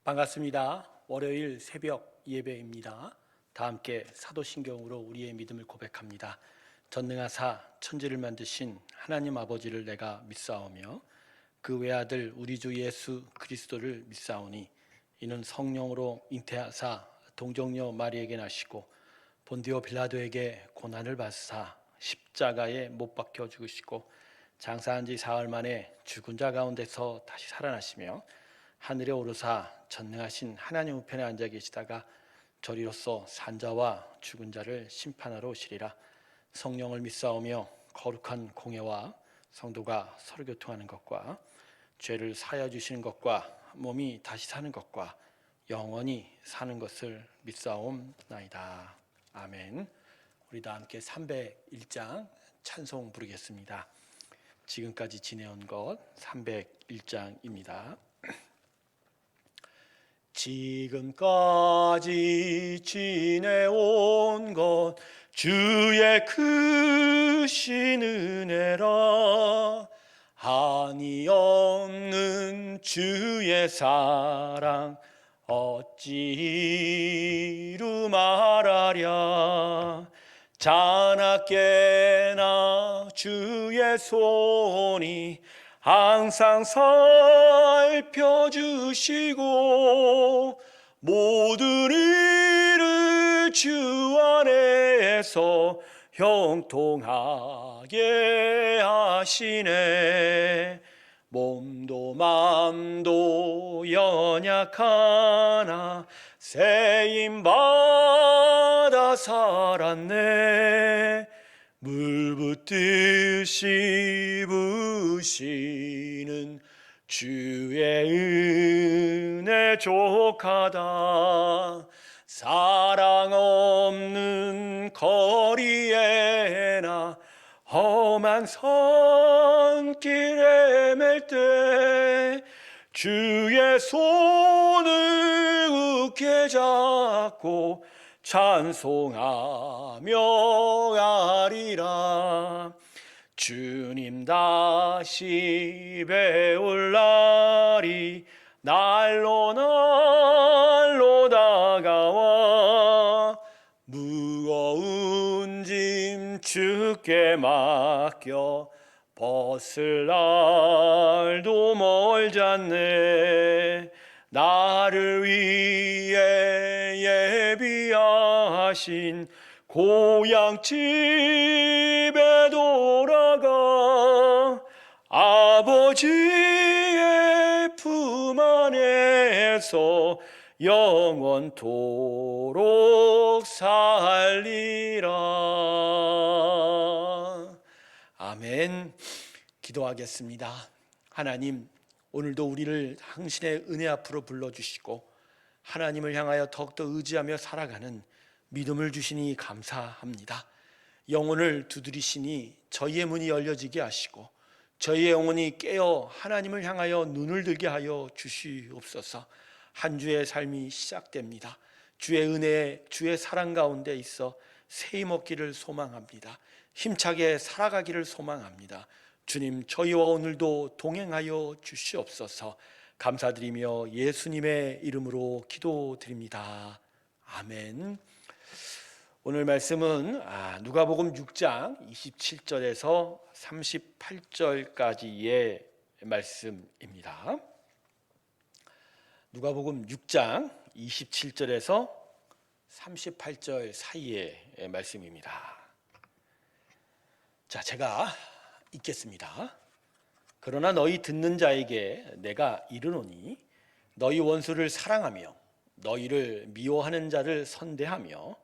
반갑습니다. 월요일 새벽 예배입니다. 다 함께 사도신경으로 우리의 믿음을 고백합니다. 전능하사 천지를 만드신 하나님 아버지를 내가 믿사오며 그 외아들 우리 주 예수 그리스도를 믿사오니 이는 성령으로 잉태하사 동정녀 마리에게 나시고 본디오 빌라도에게 고난을 받으사 십자가에 못 박혀 죽으시고 장사한 지 사흘 만에 죽은 자 가운데서 다시 살아나시며 하늘에 오르사 전능하신 하나님 우편에 앉아 계시다가 저리로서 산자와 죽은 자를 심판하러 오시리라. 성령을 믿사오며 거룩한 공예와 성도가 서로 교통하는 것과 죄를 사하여 주시는 것과 몸이 다시 사는 것과 영원히 사는 것을 믿사옵나이다. 아멘. 우리 다 함께 301장 찬송 부르겠습니다. 지금까지 지내온 것 301장입니다. 지금까지 지내온 것 주의 크신 은혜라. 한이 없는 주의 사랑 어찌 이루 말하랴. 자나깨나 주의 손이 항상 살펴주시고 모든 일을 주 안에서 형통하게 하시네. 몸도 맘도 연약하나 세임받아 살았네. 물 붓듯이 부시는 주의 은혜 족하다. 사랑 없는 거리에나 험한 선길에 맬 때 주의 손을 굳게 잡고 찬송하며 가리라. 주님 다시 배울 날이 날로 날로 다가와 무거운 짐 주께 맡겨 벗을 날도 멀지 않네. 나를 위해 예비하신 고향 집에 돌아가 아버지의 품 안에서 영원토록 살리라. 아멘. 기도하겠습니다. 하나님, 오늘도 우리를 당신의 은혜 앞으로 불러주시고 하나님을 향하여 더욱더 의지하며 살아가는 믿음을 주시니 감사합니다. 영혼을 두드리시니 저희의 문이 열려지게 하시고 저희의 영혼이 깨어 하나님을 향하여 눈을 들게 하여 주시옵소서. 한 주의 삶이 시작됩니다. 주의 은혜, 주의 사랑 가운데 있어 세임 얻기를 소망합니다. 힘차게 살아가기를 소망합니다. 주님, 저희와 오늘도 동행하여 주시옵소서. 감사드리며 예수님의 이름으로 기도드립니다. 아멘. 오늘 말씀은 누가복음 6장 27절에서 38절까지의 말씀입니다. 누가복음 6장 27절에서 38절 사이의 말씀입니다. 자, 제가 읽겠습니다. 그러나 너희 듣는 자에게 내가 이르노니 너희 원수를 사랑하며 너희를 미워하는 자를 선대하며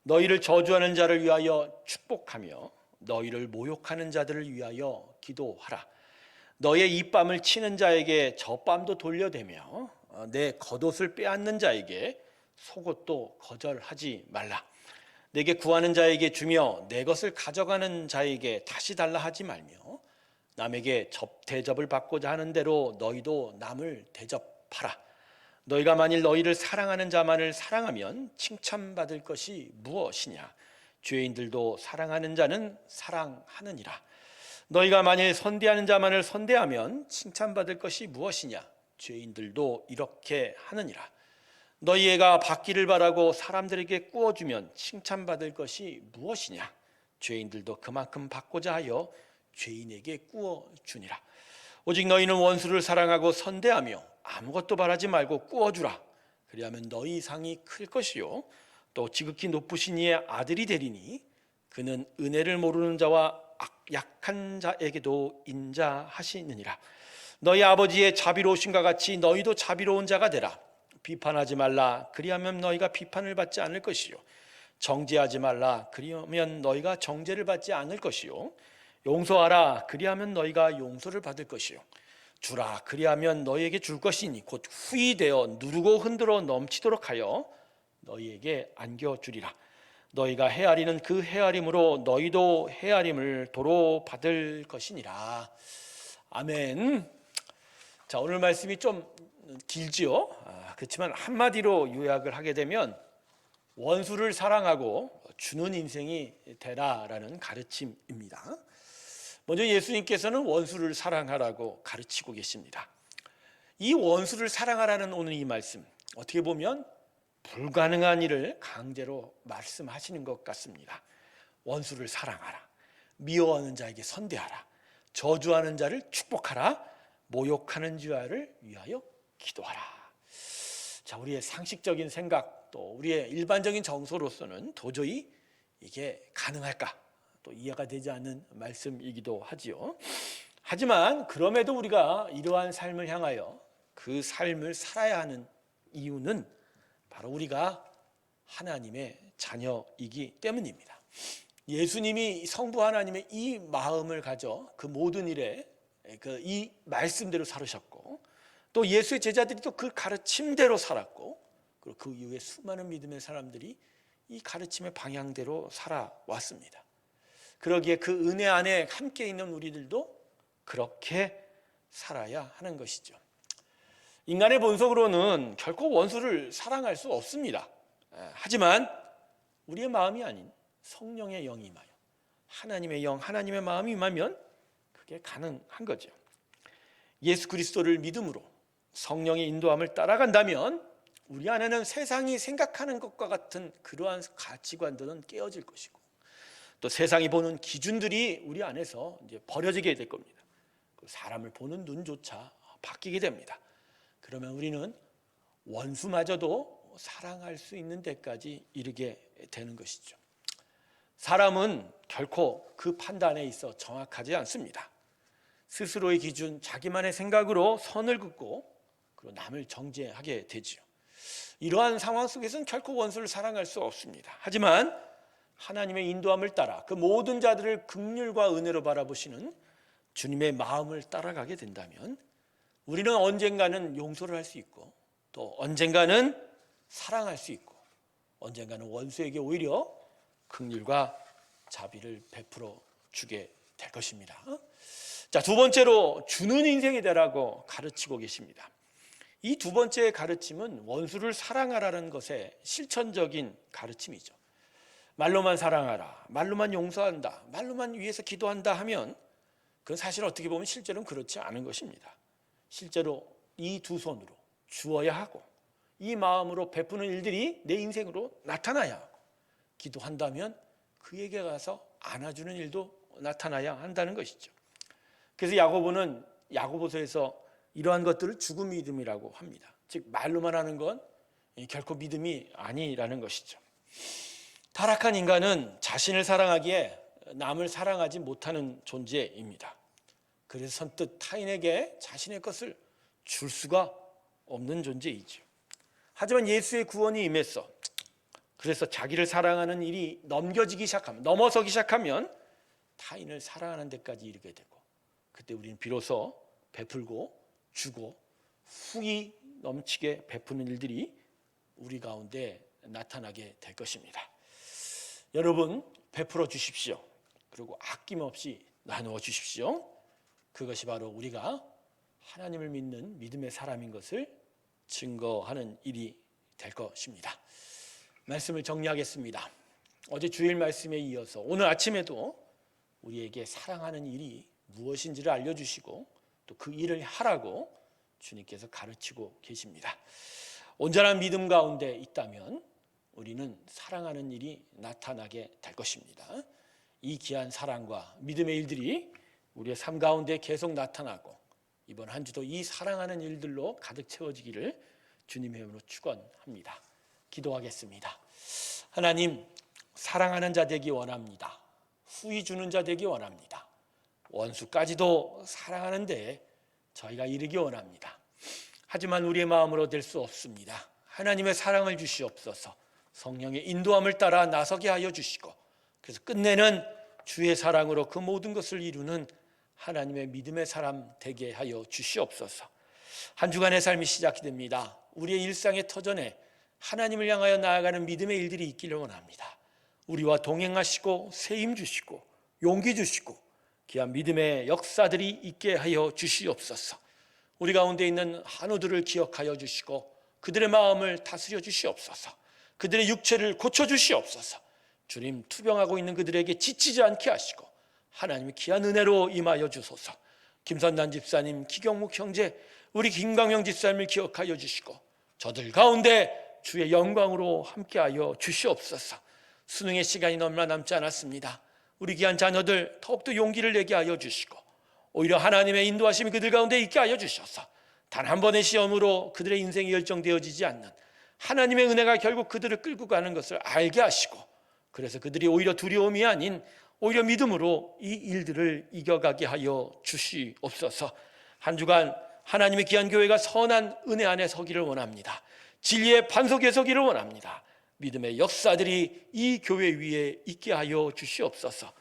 너희를 저주하는 자를 위하여 축복하며 너희를 모욕하는 자들을 위하여 기도하라. 너의 입밤을 치는 자에게 젖밤도 돌려대며 내 겉옷을 빼앗는 자에게 속옷도 거절하지 말라. 내게 구하는 자에게 주며 내 것을 가져가는 자에게 다시 달라 하지 말며 남에게 대접을 받고자 하는 대로 너희도 남을 대접하라. 너희가 만일 너희를 사랑하는 자만을 사랑하면 칭찬받을 것이 무엇이냐? 죄인들도 사랑하는 자는 사랑하느니라. 너희가 만일 선대하는 자만을 선대하면 칭찬받을 것이 무엇이냐? 죄인들도 이렇게 하느니라. 너희 애가 받기를 바라고 사람들에게 꾸어주면 칭찬받을 것이 무엇이냐? 죄인들도 그만큼 받고자 하여 죄인에게 꾸어주니라. 오직 너희는 원수를 사랑하고 선대하며 아무것도 바라지 말고 꾸어주라. 그리하면 너희 상이 클 것이요 또 지극히 높으신 이의 아들이 되리니 그는 은혜를 모르는 자와 약한 자에게도 인자하시느니라. 너희 아버지의 자비로우심과 같이 너희도 자비로운 자가 되라. 비판하지 말라. 그리하면 너희가 비판을 받지 않을 것이요 정죄하지 말라. 그리하면 너희가 정죄를 받지 않을 것이요 용서하라. 그리하면 너희가 용서를 받을 것이요 주라. 그리하면 너희에게 줄 것이니 곧 후이되어 누르고 흔들어 넘치도록 하여 너희에게 안겨주리라. 너희가 헤아리는 그 헤아림으로 너희도 헤아림을 도로 받을 것이니라. 아멘. 자, 오늘 말씀이 좀 길지요. 그렇지만 한마디로 요약을 하게 되면 원수를 사랑하고 주는 인생이 되라라는 가르침입니다. 먼저 예수님께서는 원수를 사랑하라고 가르치고 계십니다. 이 원수를 사랑하라는 오늘 이 말씀, 어떻게 보면 불가능한 일을 강제로 말씀하시는 것 같습니다. 원수를 사랑하라. 미워하는 자에게 선대하라. 저주하는 자를 축복하라. 모욕하는 자를 위하여 기도하라. 자, 우리의 상식적인 생각 또 우리의 일반적인 정서로서는 도저히 이게 가능할까? 또 이해가 되지 않는 말씀이기도 하지요. 하지만 그럼에도 우리가 이러한 삶을 향하여 그 삶을 살아야 하는 이유는 바로 우리가 하나님의 자녀이기 때문입니다. 예수님이 성부 하나님의 이 마음을 가져 그 모든 일에 이 말씀대로 살으셨고 또 예수의 제자들이 또 그 가르침대로 살았고 그리고 그 이후에 수많은 믿음의 사람들이 이 가르침의 방향대로 살아왔습니다. 그러기에 그 은혜 안에 함께 있는 우리들도 그렇게 살아야 하는 것이죠. 인간의 본성으로는 결코 원수를 사랑할 수 없습니다. 하지만 우리의 마음이 아닌 성령의 영이 임하여 하나님의 영, 하나님의 마음이 임하면 그게 가능한 거죠. 예수 그리스도를 믿음으로 성령의 인도함을 따라간다면 우리 안에는 세상이 생각하는 것과 같은 그러한 가치관들은 깨어질 것이고 또 세상이 보는 기준들이 우리 안에서 이제 버려지게 될 겁니다. 사람을 보는 눈조차 바뀌게 됩니다. 그러면 우리는 원수마저도 사랑할 수 있는 데까지 이르게 되는 것이죠. 사람은 결코 그 판단에 있어 정확하지 않습니다. 스스로의 기준, 자기만의 생각으로 선을 긋고 그리고 남을 정죄하게 되죠. 이러한 상황 속에서는 결코 원수를 사랑할 수 없습니다. 하지만 하나님의 인도함을 따라 그 모든 자들을 긍휼과 은혜로 바라보시는 주님의 마음을 따라가게 된다면 우리는 언젠가는 용서를 할 수 있고 또 언젠가는 사랑할 수 있고 언젠가는 원수에게 오히려 긍휼과 자비를 베풀어 주게 될 것입니다. 자, 두 번째로 주는 인생이 되라고 가르치고 계십니다. 이 두 번째 가르침은 원수를 사랑하라는 것의 실천적인 가르침이죠. 말로만 사랑하라, 말로만 용서한다, 말로만 위해서 기도한다 하면 그건 사실 어떻게 보면 실제로는 그렇지 않은 것입니다. 실제로 이 두 손으로 주어야 하고 이 마음으로 베푸는 일들이 내 인생으로 나타나야 하고 기도한다면 그에게 가서 안아주는 일도 나타나야 한다는 것이죠. 그래서 야고보는 야고보서에서 이러한 것들을 죽은 믿음이라고 합니다. 즉 말로만 하는 건 결코 믿음이 아니라는 것이죠. 타락한 인간은 자신을 사랑하기에 남을 사랑하지 못하는 존재입니다. 그래서 선뜻 타인에게 자신의 것을 줄 수가 없는 존재이죠. 하지만 예수의 구원이 임했어. 그래서 자기를 사랑하는 일이 넘어서기 시작하면 타인을 사랑하는 데까지 이르게 되고 그때 우리는 비로소 베풀고 주고 후이 넘치게 베푸는 일들이 우리 가운데 나타나게 될 것입니다. 여러분 베풀어 주십시오. 그리고 아낌없이 나누어 주십시오. 그것이 바로 우리가 하나님을 믿는 믿음의 사람인 것을 증거하는 일이 될 것입니다. 말씀을 정리하겠습니다. 어제 주일 말씀에 이어서 오늘 아침에도 우리에게 사랑하는 일이 무엇인지를 알려주시고 또 그 일을 하라고 주님께서 가르치고 계십니다. 온전한 믿음 가운데 있다면 우리는 사랑하는 일이 나타나게 될 것입니다. 이 귀한 사랑과 믿음의 일들이 우리의 삶 가운데 계속 나타나고 이번 한 주도 이 사랑하는 일들로 가득 채워지기를 주님의 이름으로 축원합니다. 기도하겠습니다. 하나님, 사랑하는 자 되기 원합니다. 후히 주는 자 되기 원합니다. 원수까지도 사랑하는데 저희가 이르기 원합니다. 하지만 우리의 마음으로 될 수 없습니다. 하나님의 사랑을 주시옵소서. 성령의 인도함을 따라 나서게 하여 주시고 그래서 끝내는 주의 사랑으로 그 모든 것을 이루는 하나님의 믿음의 사람 되게 하여 주시옵소서. 한 주간의 삶이 시작이 됩니다. 우리의 일상의 터전에 하나님을 향하여 나아가는 믿음의 일들이 있기를 원합니다. 우리와 동행하시고 세임 주시고 용기 주시고 귀한 믿음의 역사들이 있게 하여 주시옵소서. 우리 가운데 있는 한우들을 기억하여 주시고 그들의 마음을 다스려 주시옵소서. 그들의 육체를 고쳐 주시옵소서. 주님, 투병하고 있는 그들에게 지치지 않게 하시고 하나님의 귀한 은혜로 임하여 주소서. 김선단 집사님, 기경묵 형제, 우리 김광영 집사님을 기억하여 주시고 저들 가운데 주의 영광으로 함께하여 주시옵소서. 수능의 시간이 얼마 남지 않았습니다. 우리 귀한 자녀들 더욱더 용기를 내게 하여 주시고 오히려 하나님의 인도하심이 그들 가운데 있게 하여 주셔서 단 한 번의 시험으로 그들의 인생이 결정되어지지 않는 하나님의 은혜가 결국 그들을 끌고 가는 것을 알게 하시고 그래서 그들이 오히려 두려움이 아닌 오히려 믿음으로 이 일들을 이겨가게 하여 주시옵소서. 한 주간 하나님의 귀한 교회가 선한 은혜 안에 서기를 원합니다. 진리의 반석에 서기를 원합니다. 믿음의 역사들이 이 교회 위에 있게 하여 주시옵소서.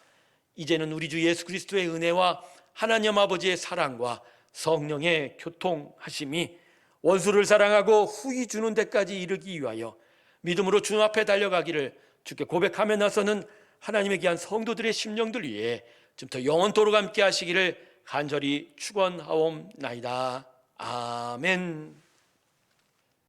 이제는 우리 주 예수 그리스도의 은혜와 하나님 아버지의 사랑과 성령의 교통하심이 원수를 사랑하고 후히 주는 데까지 이르기 위하여 믿음으로 주 앞에 달려가기를 주께 고백하며 나서는 하나님의 귀한 성도들의 심령들 위해 지금부터 영원토록 함께 하시기를 간절히 축원하옵나이다. 아멘.